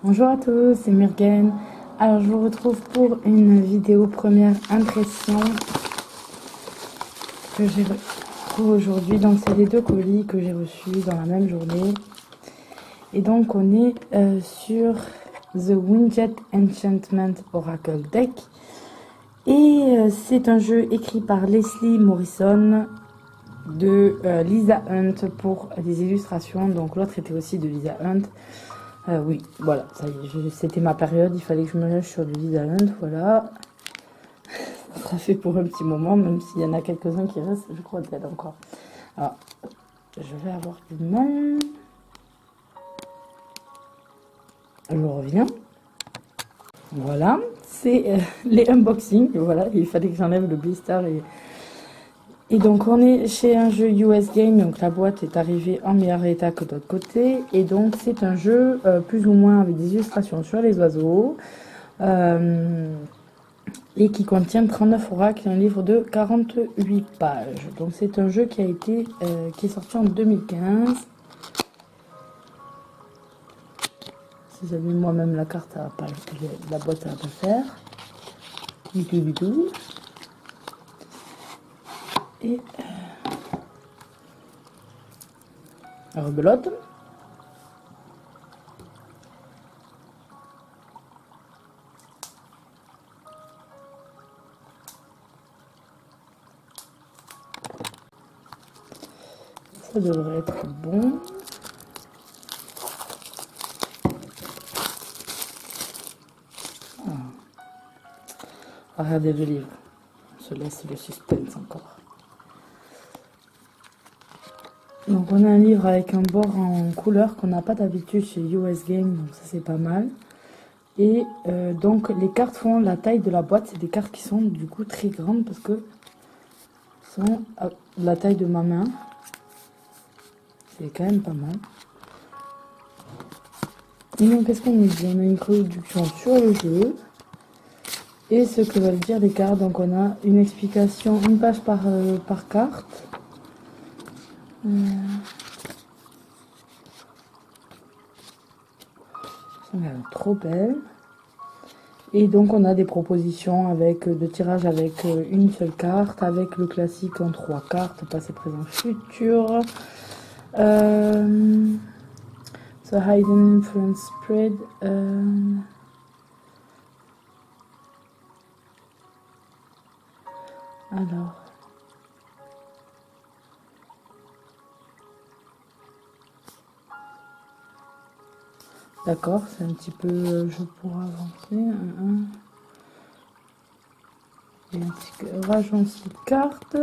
Bonjour à tous, c'est Murgen. Alors je vous retrouve pour une vidéo première impression que j'ai reçue aujourd'hui. Donc c'est les deux colis que j'ai reçus dans la même journée. Et donc on est sur The Windjet Enchantment Oracle Deck. Et c'est un jeu écrit par Leslie Morrison de Lisa Hunt pour les illustrations. Donc l'autre était aussi de Lisa Hunt. Oui, voilà, ça y est, c'était ma période, il fallait que je me lâche sur du Lisa Hunt, voilà. Ça sera fait pour un petit moment, même s'il y en a quelques-uns qui restent, je crois d'elle encore. Alors, je vais avoir du mal. Je reviens. Voilà, c'est les unboxings, voilà, il fallait que j'enlève le blister et donc on est chez un jeu US Game, donc la boîte est arrivée en meilleur état que d'autre côté. Et donc c'est un jeu plus ou moins avec des illustrations sur les oiseaux. Et qui contient 39 oracles et un livre de 48 pages. Donc c'est un jeu qui a été qui est sorti en 2015. Si j'avais moi-même la carte, à pas, la boîte ça va pas faire. Du tout. Et rebelote. Ça devrait être bon. Regardez le livre. On se laisse le suspense encore. Donc on a un livre avec un bord en couleur qu'on n'a pas d'habitude chez US Game, donc ça c'est pas mal. Et donc les cartes font la taille de la boîte, c'est des cartes qui sont du coup très grandes parce que sont à la taille de ma main. C'est quand même pas mal. Et donc qu'est-ce qu'on nous dit? On a une introduction sur le jeu et ce que veulent dire les cartes. Donc on a une explication, une page par carte. Trop belle. Et donc on a des propositions avec de tirage avec une seule carte, avec le classique en 3 cartes, passé, présent, futur. The Hidden Influence Spread. Alors. D'accord, c'est un petit peu jeu pour avancer. Et un tirage en 6 cartes.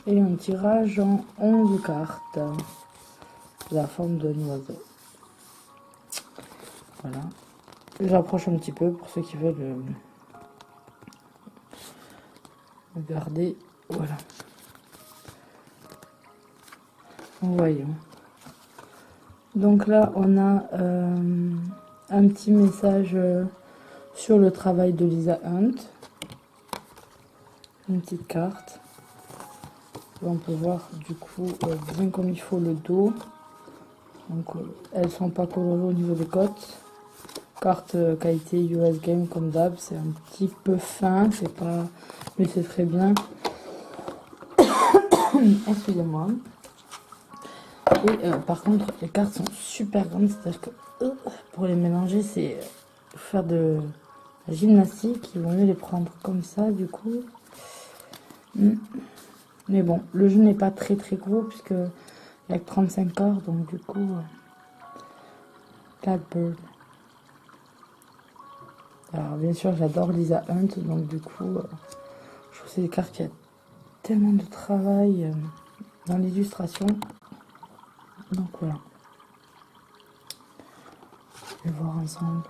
Et un tirage en 11 cartes. La forme d'un oiseau. Voilà. J'approche un petit peu pour ceux qui veulent regarder. Voilà. Voyons. Donc là, on a un petit message sur le travail de Lisa Hunt. Une petite carte. Là, on peut voir du coup bien comme il faut le dos. Donc elles sont pas colorées au niveau des côtes. Carte qualité US Game comme d'hab, c'est un petit peu fin, c'est pas, mais c'est très bien. Excusez-moi. Et par contre les cartes sont super grandes, c'est-à-dire que pour les mélanger c'est faire de la gymnastique, il vaut mieux les prendre comme ça du coup. Mais bon, le jeu n'est pas très gros puisque il n'y a que 35 heures, donc du coup Catbird. Alors bien sûr j'adore Lisa Hunt, donc du coup je trouve que c'est des cartes qui a tellement de travail dans l'illustration. Donc voilà. On va voir ensemble.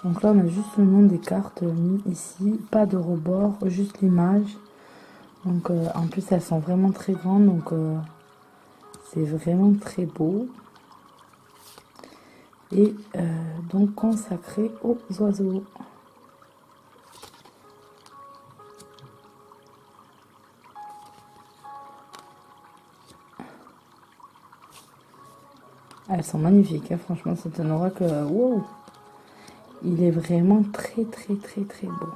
Donc là on a juste le nom des cartes mis ici, pas de rebord, juste l'image. Donc en plus elles sont vraiment très grandes, donc c'est vraiment très beau. Et donc consacré aux oiseaux. Elles sont magnifiques, hein. Franchement, c'est un oracle. Wow. Il est vraiment très très très très beau.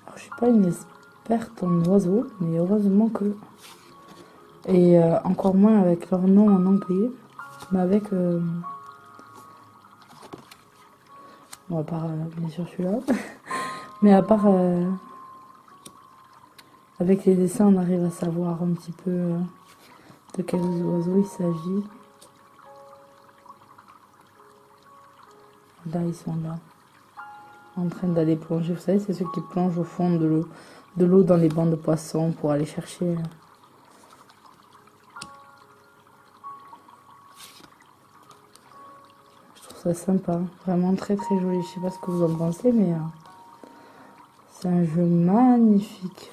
Alors, je suis pas une experte en oiseaux, mais heureusement que... Et encore moins avec leur nom en anglais, mais avec... Bon, à part, bien sûr, celui-là. Mais à part... avec les dessins, on arrive à savoir un petit peu de quels oiseaux il s'agit. Là, ils sont là, en train d'aller plonger. Vous savez, c'est ceux qui plongent au fond de l'eau dans les bancs de poissons pour aller chercher... Je trouve ça sympa, vraiment très très joli. Je sais pas ce que vous en pensez, mais c'est un jeu magnifique.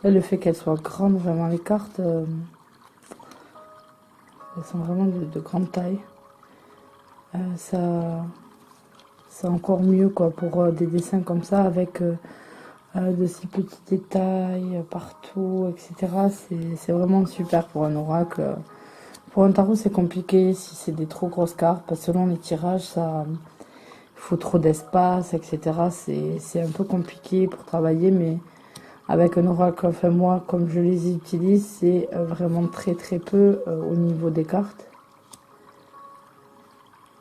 Là, le fait qu'elles soient grandes, vraiment les cartes, elles sont vraiment de grande taille. C'est encore mieux quoi pour des dessins comme ça avec de si petits détails partout, etc. C'est vraiment super pour un oracle. Pour un tarot, c'est compliqué si c'est des trop grosses cartes, parce que selon les tirages, ça faut trop d'espace, etc. C'est un peu compliqué pour travailler, mais avec un oracle, enfin moi, comme je les utilise, c'est vraiment très très peu au niveau des cartes.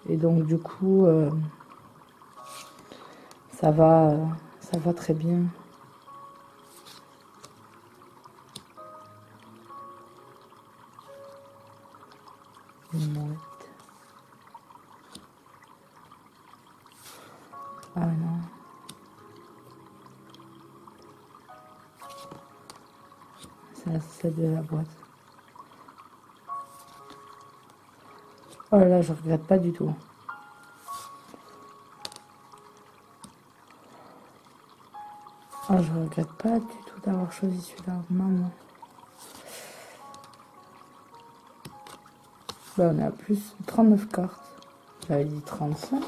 Et donc du coup, ça va très bien. Ah non. C'est celle de la boîte. Oh là là, je regrette pas du tout. Oh, je regrette pas du tout d'avoir choisi celui-là, maman. Là, on est à plus 39 cartes. J'avais dit 35.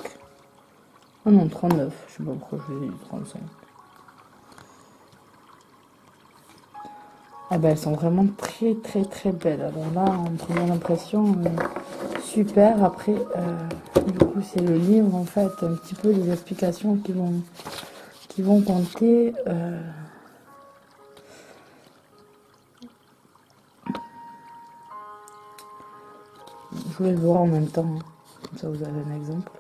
Oh non, 39. Je sais pas pourquoi j'ai dit 35. Ah ben, elles sont vraiment très très très belles. Alors là, en première impression, super. Après, du coup, c'est le livre, en fait, un petit peu les explications qui vont compter. Je voulais le voir en même temps, hein. Comme ça vous avez un exemple.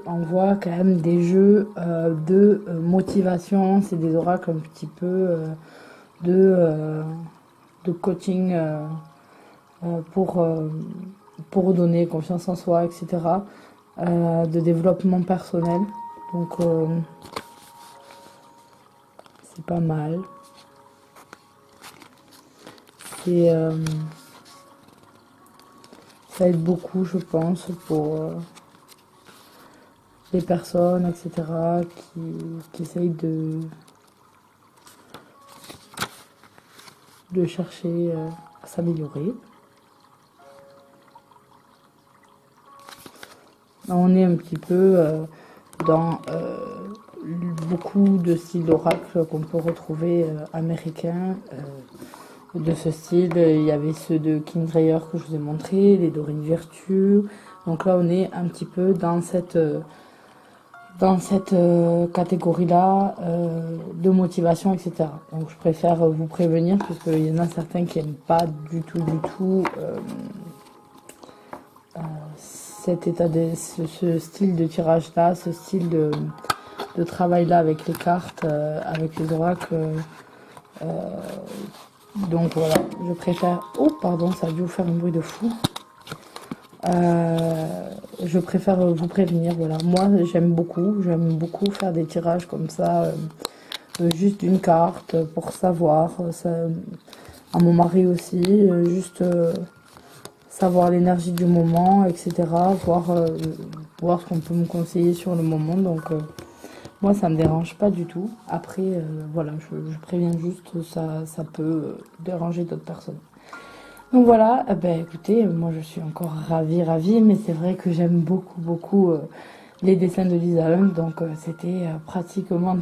On voit quand même des jeux de motivation, c'est des oracles un petit peu de coaching pour donner confiance en soi, etc. De développement personnel. Donc c'est pas mal. Ça aide beaucoup, je pense, pour les personnes, etc., qui essayent de chercher à s'améliorer. On est un petit peu dans beaucoup de styles d'oracle qu'on peut retrouver américains. De ce style, il y avait ceux de Kindrayer que je vous ai montré, les Dorine Virtue. Donc là, on est un petit peu dans cette catégorie-là de motivation, etc. Donc je préfère vous prévenir, puisqu'il y en a certains qui n'aiment pas du tout ce style de tirage-là, ce style de travail-là avec les cartes, avec les oracles. Donc voilà, je préfère... Oh, pardon, ça a dû vous faire un bruit de fou. Je préfère vous prévenir, voilà. Moi, j'aime beaucoup faire des tirages comme ça, juste d'une carte pour savoir. Ça, à mon mari aussi, juste savoir l'énergie du moment, etc. Voir ce qu'on peut me conseiller sur le moment. Donc, moi, ça me dérange pas du tout. Après, voilà, je préviens juste, ça peut déranger d'autres personnes. Donc voilà, ben écoutez, moi je suis encore ravie, mais c'est vrai que j'aime beaucoup les dessins de Lisa Hunt, donc c'était pratiquement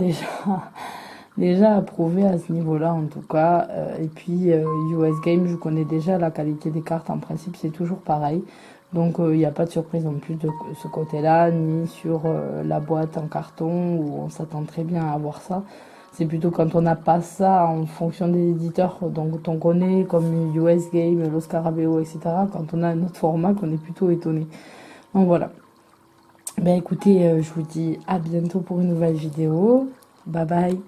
déjà approuvé à ce niveau-là en tout cas. Et puis US Game, je connais déjà la qualité des cartes, en principe c'est toujours pareil. Donc il n'y a pas de surprise non plus de ce côté-là, ni sur la boîte en carton, où on s'attend très bien à avoir ça. C'est plutôt quand on n'a pas ça en fonction des éditeurs, donc on connaît comme US Game, Los Carabeo, etc. Quand on a un autre format, qu'on est plutôt étonné. Donc voilà. Ben écoutez, je vous dis à bientôt pour une nouvelle vidéo. Bye bye.